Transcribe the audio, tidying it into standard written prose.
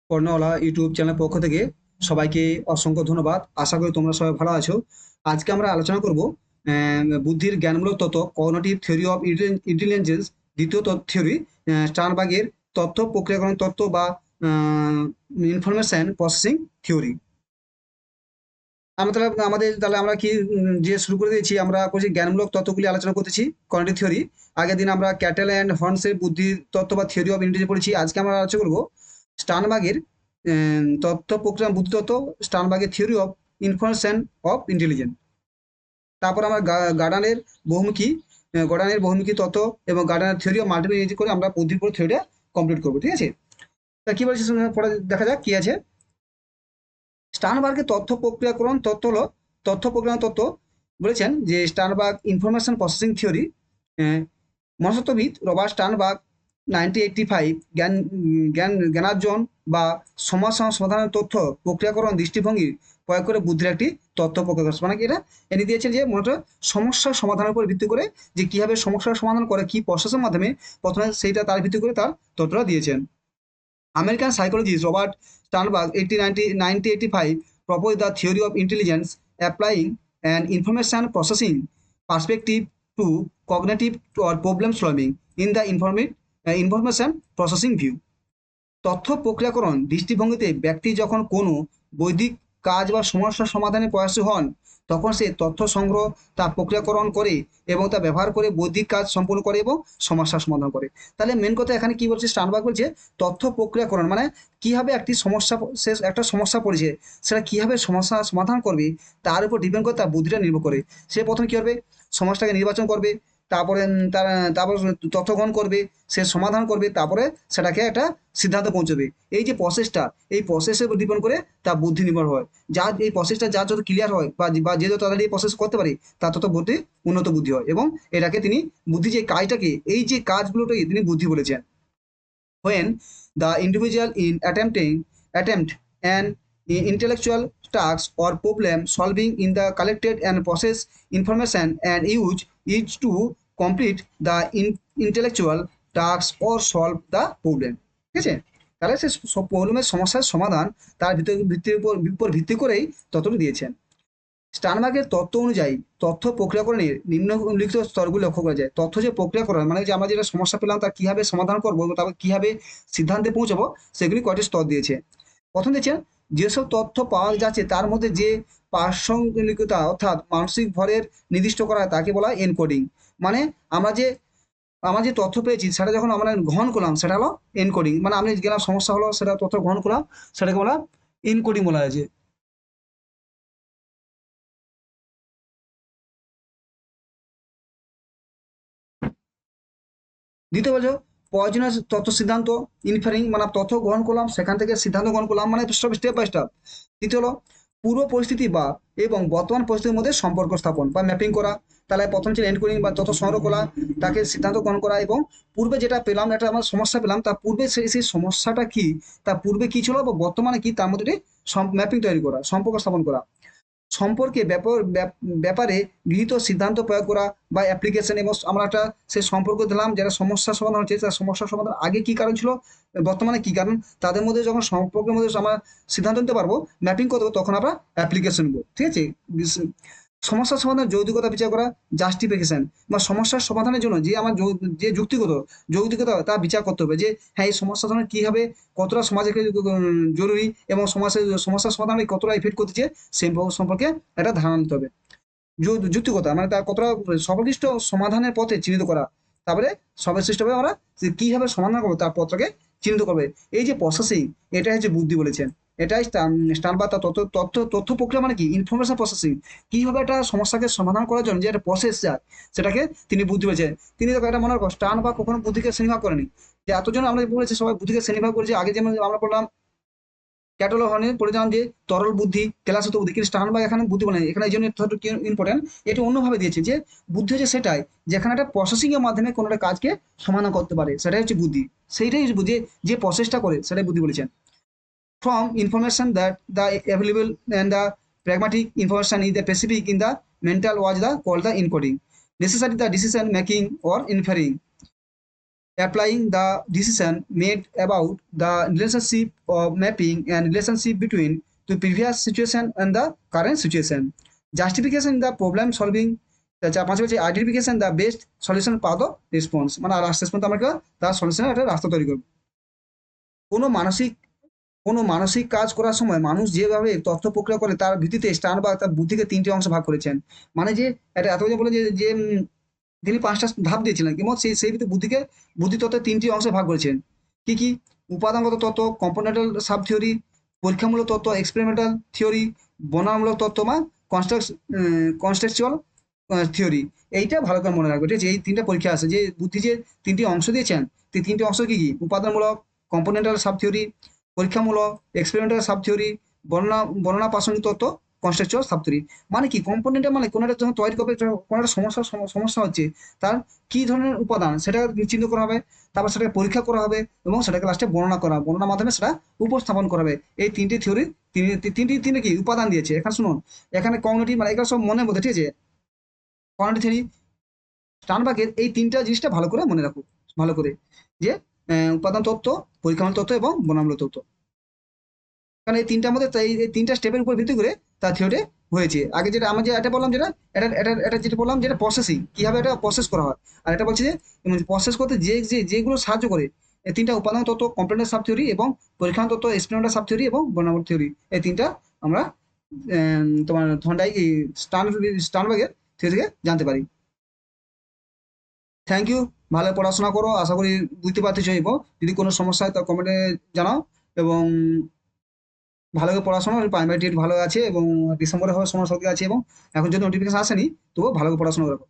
কর্ণওয়ালা YouTube চ্যানেলের পক্ষ থেকে সবাইকে অসংখ্য ধন্যবাদ। আশা করি তোমরা সবাই ভালো আছো। আজকে আমরা আলোচনা করব বুদ্ধির জ্ঞানমূলক তত্ত্ব, কগনিটিভ থিওরি অফ ইন্টেলিজেন্স, দ্বিতীয় থিওরি, স্টার্নবার্গের তথ্য প্রক্রিয়াকরণ তত্ত্ব বা ইনফরমেশন প্রসেসিং থিওরি। আমরা তাহলে আমরা কি যে শুরু করে দিয়েছি, আমরা করছি জ্ঞানমূলক তত্ত্বগুলি আলোচনা করতেছি কগনিটিভ থিওরি। আগের দিন আমরা ক্যাটেল অ্যান্ড হর্নসের বুদ্ধি তত্ত্ব বা থিওরি অফ ইন্টেলিজেন্স পড়েছি। আজকে আমরা আলোচনা করবো স্টার্নবার্গের তথ্য প্রক্রিয়া বুদ্ধি তত্ত্ব, স্টার্নবার্গের theory of information of intelligence. তারপর আমরা গর্ডানের বহুমুখী তত্ত্ব এবং গর্ডানের থিওরি অফ মাল্টিপল ইন্টেলিজেন্স করে আমরা বুদ্ধির উপর থিওরিটা কমপ্লিট করবো। ঠিক আছে, তা কি বলছি শুনে পড়ে দেখা যাক কি আছে। স্টার্নবার্গের তথ্য প্রক্রিয়া তত্ত্ব বলেছেন যে স্টার্নবার্গ ইনফরমেশন প্রসেসিং থিওরি। মনস্তত্ত্ববিদ রবার্ট স্টার্নবার্গ 1985 জ্ঞানার্জন বা সমস্যা সমাধানের তথ্য প্রক্রিয়াকরণ দৃষ্টিভঙ্গি প্রয়োগ করে বুদ্ধির একটি তথ্য প্রকাশ, মানে কি এটা এনে দিয়েছেন যে মূলত সমস্যার সমাধানের উপর ভিত্তি করে যে কিভাবে সমস্যার সমাধান করে, কি প্রসেসের মাধ্যমে প্রথমে সেইটা তার ভিত্তি করে তার তথ্যটা দিয়েছেন। American psychologist Robert Sternberg 1985 proposed the theory of intelligence applying an information processing perspective to cognitive or problem solving in the information processing view. তথ্য প্রক্রিয়াকরণ দৃষ্টিভঙ্গিতে ব্যক্তি যখন কোনো বৈদিক কাজ বা সমস্যার সমাধানে প্রয়াসী হন, তখন সে তথ্য সংগ্রহ, তা প্রক্রিয়াকরণ করে এবং তা ব্যবহার করে বৈদিক কাজ সম্পূর্ণ করে এবং সমস্যার সমাধান করে। তাহলে মেন কথা এখানে কি বলছে, স্টার্নবার্গ বলছে তথ্য প্রক্রিয়াকরণ মানে কিভাবে একটি সমস্যা, সে একটা সমস্যা পড়েছে, সেটা কিভাবে সমস্যা সমাধান করবে তার উপর ডিপেন্ড করে তার বুদ্ধিটা নির্ভর করে। সে প্রথমে কি করবে, সমস্যাটাকে নির্বাচন করবে, তারপরে তারপর তথ্য গ্রহণ করবে, সে সমাধান করবে, তারপরে সেটাকে একটা সিদ্ধান্তে পৌঁছবে। এই যে প্রসেসটা, এই প্রসেসের উপর ডিপেন্ড করে তার বুদ্ধি নির্ভর হয়। যার এই প্রসেসটা যার যত ক্লিয়ার হয় বা যে যত তাড়াতাড়ি এই প্রসেস করতে পারে, তার তত বুদ্ধি উন্নত বুদ্ধি হয়। এবং এটাকে তিনি বুদ্ধি যে কাজটাকে, এই যে কাজগুলোটাকে তিনি বুদ্ধি বলেছেন। When the individual in attempt an intellectual task or problem solving in the collected and process information and use it to complete the intellectual task or solve the problem. ঠিক আছে, তাহলে সে প্রবলেমের সমস্যার সমাধান তার ভিত্তির উপর ভিত্তি করেই ততটুকু দিয়েছেন। স্টার্নবার্গের তত্ত্ব অনুযায়ী তথ্য প্রক্রিয়াকরণের নিম্নলিখিত স্তরগুলো লক্ষ্য করা যায়। তথ্য যে প্রক্রিয়াকরণ মানে যে আমরা যেটা সমস্যা পেলাম তা কিভাবে সমাধান করবো এবং তারপর কিভাবে সিদ্ধান্তে পৌঁছাবো, সেগুলি কয়টি স্তর দিয়েছে। প্রথম দিয়েছেন যেসব তথ্য পাওয়া যাচ্ছে তার মধ্যে যে প্রাসঙ্গিকতা অর্থাৎ মানসিক ভরের নির্দিষ্ট করা হয় তাকে বলা হয় এনকোডিং। মানে আমরা যে তথ্য পেয়েছি সেটা যখন আমরা গ্রহণ করলাম সেটা হলো এনকোডিং। মানে আমি গেলাম, সমস্যা হলো, সেটা তথ্য গ্রহণ করলাম, সেটাকে বলা এনকোডিং বলা হয়েছে। দ্বিতীয় বলছো প্রয়োজনীয় তথ্য সিদ্ধান্ত ইনফারিং, মানে তথ্য গ্রহণ করলাম, সেখান থেকে সিদ্ধান্ত গ্রহণ করলাম, মানে সব স্টেপ বাই স্টেপ। তৃতীয় হলো পূর্ব পরিস্থিতি বা এবং বর্তমান পরিস্থিতির মধ্যে সম্পর্ক স্থাপন বা ম্যাপিং করা। তাহলে প্রথম ছিল এনকোডিং বা তথ্য সংগ্রহ করা, তাকে সিদ্ধান্ত গ্রহণ করা এবং পূর্বে যেটা পেলাম, একটা আমার সমস্যা পেলাম, তার পূর্বে সেই সমস্যাটা কি, তার পূর্বে কি ছিল বা বর্তমানে কি, তার মধ্যে ম্যাপিং তৈরি করা, সম্পর্ক স্থাপন করা। সম্পর্কে ব্যাপারে গৃহীত সিদ্ধান্ত প্রয়োগ করা বা অ্যাপ্লিকেশন, এবং আমরা একটা সে সম্পর্ক দিলাম যারা সমস্যার সমাধান হচ্ছে, তার সমস্যার সমাধান আগে কি কারণ ছিল, বর্তমানে কি কারণ, তাদের মধ্যে যখন সম্পর্কের মধ্যে আমরা সিদ্ধান্ত নিতে পারবো, ম্যাপিং করবো, তখন আমরা অ্যাপ্লিকেশন নেবো। ঠিক আছে, সমস্যার সমাধানের যৌক্তিকতা বিচার করা, জাস্টিফিকেশন, বা সমস্যার সমাধানের জন্য যে আমার যে যৌক্তিকতা তা বিচার করতে হবে, যে হ্যাঁ এই সমস্যা সমাধান কি হবে, কতটা সমাজে জরুরি এবং সমস্যার সমাধানে কতটা ইফেক্ট করতেছে, সেই সম্পর্কে একটা ধারণা নিতে হবে। যুক্তিকতা মানে তার কতটা সর্বনিষ্ঠ সমাধানের পথে চিহ্নিত করা। তারপরে সর্বশ্রেষ্ঠভাবে আমরা যে কিভাবে সমাধান করবো তার পথটাকে চিহ্নিত করবে। এই যে প্রসেসিং, এটাই হচ্ছে বুদ্ধি বলেছেন। এটাই স্টার্নবার্গ তার তথ্য প্রক্রিয়া মানে কি ইনফরমেশন প্রসেসিং, কিভাবে একটা সমস্যাকে সমাধান করার জন্য যে একটা প্রসেস যায়, সেটাকে তিনি বুদ্ধি বলেছেন। তিনি তো এটা মনে রাখো, স্টার্নবার্গ কখনো বুদ্ধিকে শ্রেণীভাগ করেনি। যে এতজন আমরা বলেছি সবাই বুদ্ধিকে শ্রেণীভাগ করেছি, আগে যেমন আমরা বললাম ক্যাটালগ পড়েছিলাম যে তরল বুদ্ধি, ক্লাসগত বুদ্ধি, কিন্তু স্টার্নবার্গ এখানে বুদ্ধি বলেন। এখানে এই জন্য ইম্পর্টেন্ট, এটি অন্যভাবে দিয়েছে যে বুদ্ধি হচ্ছে সেটাই যেখানে একটা প্রসেসিং এর মাধ্যমে কোনো একটা কাজকে সমাধান করতে পারে, সেটাই হচ্ছে বুদ্ধি। সেইটাই হচ্ছে বুদ্ধি, যে প্রসেসটা করে সেটাই বুদ্ধি বলেছেন। From information that the available and the pragmatic information is the specific in the mental was the call the encoding necessary the decision making or inferring. applying the decision made about the relationship of mapping and relationship between the previous situation and the current situation, justification in the problem solving, পাঁচ বলছে identification the best solution পাওয়া the response, মানে last শেষ পর্যন্ত আমরা তার সলিউশনের একটা রাস্তা তৈরি করবো। কোনো মানসিক কোনো মানসিক কাজ করার সময় মানুষ যেভাবে তথ্য প্রক্রিয়া করে তার ভিত্তিতে স্টান বা তার বুদ্ধিকে তিনটি অংশে ভাগ করেছেন। মানে যে এটা এত বলে যে যে তিনি পাঁচটা ধাপ দিয়েছিলেন কিন্তু সেই ভিত্তিতে বুদ্ধি তত্ত্বের তিনটি অংশে ভাগ করেছেন। কি কি? উপাদানগত তত্ত্ব, কম্পোনেন্টাল সাব থিওরি, পরীক্ষামূলক তত্ত্ব এক্সপেরিমেন্টাল থিওরি, বর্ণনামূলক তত্ত্ব বা কনস্ট্রাকচুয়াল থিওরি। এইটা ভালো করে মনে রাখবে, ঠিক আছে? এই তিনটা পরীক্ষা আছে যে বুদ্ধি যে তিনটি অংশ দিয়েছেন, তিনটি অংশ কি কি? উপাদানমূলক, কম্পোনেন্টাল সাব থিওরি, পরীক্ষামূলক এক্সপেরিমেন্টাল সাব থিওরি, বর্ণনা প্রাসঙ্গিক তত্ত্ব কনস্ট্রাকচুয়াল সাব থিওরি। মানে কি? কম্পোনেন্টাল মানে কোনো একটা যখন তৈরি করবে, কোনো একটা সমস্যা হচ্ছে, তার কি ধরনের উপাদান সেটা চিহ্নিত করা হবে, তারপর সেটাকে পরীক্ষা করা হবে এবং সেটাকে লাস্টে বর্ণনার মাধ্যমে সেটা উপস্থাপন করা হবে। এই তিনটি থিওরি তিনটি কি উপাদান দিয়েছে। এখানে শুনুন, এখানে কগনিটিভ মানে এগুলো সব মনের মধ্যে, ঠিক আছে? কগনিটিভ থিওরি, স্টানবার্গের এই তিনটা জিনিসটা ভালো করে মনে রাখো, ভালো করে, যে উপাদান তত্ত্ব, পরীক্ষামূলক তত্ত্ব এবং বর্ণনামূলক তত্ত্ব। কারণ এই তিনটার মধ্যে এই তিনটা স্টেপের উপর ভিত্তি করে তার থিওরি হয়েছে। আগে যেটা আমরা যে এটা বললাম, এটা যেটা বললাম যেটা প্রসেসিং, কিভাবে এটা প্রসেস করা হয়। আর এটা বলছে যে প্রসেস করতে যেগুলো সাহায্য করে, এই তিনটা উপাদান তত্ত্ব, কম্পোনেন্ট সাব থিওরি এবং পরীক্ষামূলক তত্ত্ব এক্সপেরিমেন্টাল সাব থিওরি এবং বর্ণনামূলক থিওরি, এই তিনটা আমরা তোমার থর্নডাইক স্টানবার্গের থিওরি থেকে জানতে পারি। Thank you. ভালো পড়াশোনা করো, আশা করি বুঝতে পারতে চাইবো। যদি কোনো সমস্যা হয় তা কমেন্টে জানাও। এবং ভালো করে পড়াশোনা, প্রাইমারি টেট ভালো আছে এবং ডিসেম্বরে হওয়ার সময় সত্যি আছে, এবং এখন যদি নোটিফিকেশন আসেনি তবুও ভালো করে পড়াশোনা করো।